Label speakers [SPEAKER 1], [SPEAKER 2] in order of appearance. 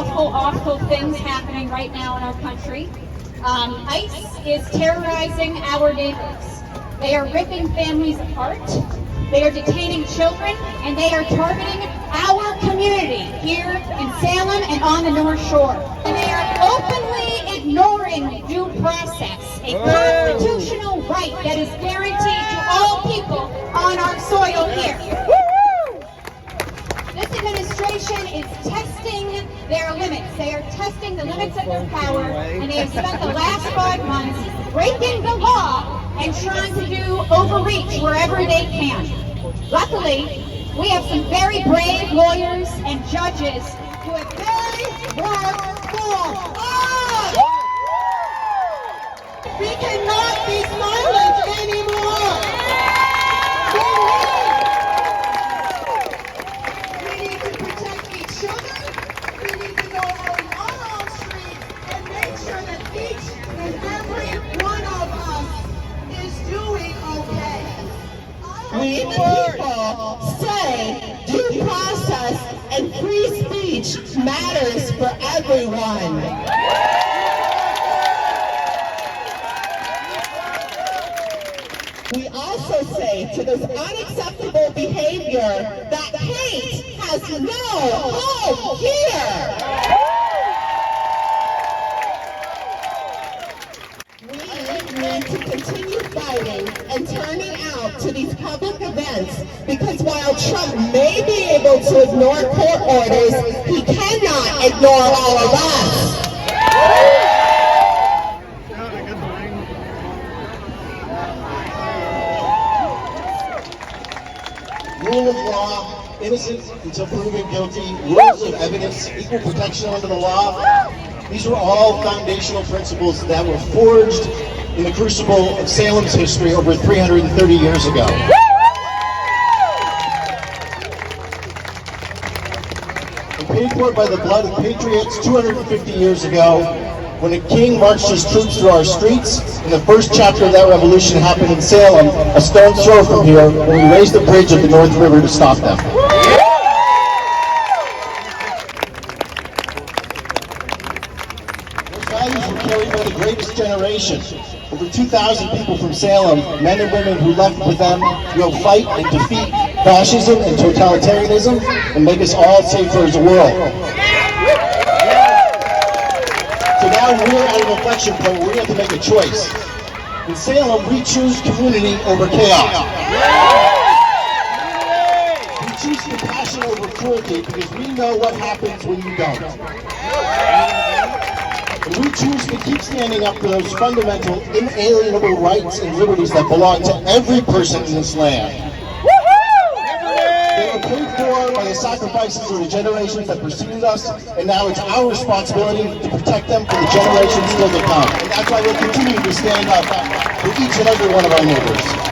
[SPEAKER 1] awful things happening right now in our country. ICE is terrorizing our neighbors. They are ripping families apart. They are detaining children, and they are targeting our community here in Salem and on the North Shore. And they are openly ignoring due process, a constitutional right that is guaranteed to all people on our soil here. This administration is testing their limits. They are testing the limits of their power, and they have spent the last 5 months breaking the law and trying to do overreach wherever they can. Luckily, we have some very brave lawyers and judges who have very worked for us. We cannot be silent anymore. We need to protect each other. We need to know how we are on the street and make sure that each and every one of us is doing okay.
[SPEAKER 2] We people say due process and free speech matters for everyone. We also say to this unacceptable behavior that hate has no home here. We need to continue fighting and turning out to these public events, because while Trump may be able to ignore court orders, he cannot ignore all of us.
[SPEAKER 3] Rule of law, innocent until proven guilty, rules of evidence, equal protection under the law. These were all foundational principles that were forged in the crucible of Salem's history over 330 years ago. And paid for by the blood of patriots 250 years ago, when a king marched his troops through our streets, and the first chapter of that revolution happened in Salem, a stone's throw from here, when we raised the bridge of the North River to stop them. Those values were carried by the greatest generation. Over 2,000 people from Salem, men and women who left with them, will fight and defeat fascism and totalitarianism and make us all safer as a world. So now we're at an inflection point where we have to make a choice. In Salem, we choose community over chaos. We choose compassion over cruelty because we know what happens when you don't. And we choose to keep standing up for those fundamental, inalienable rights and liberties that belong to every person in this land. They were paid for by the sacrifices of the generations that preceded us, and now it's our responsibility to protect them for the generations still to come. And that's why we'll continue to stand up for each and every one of our neighbors.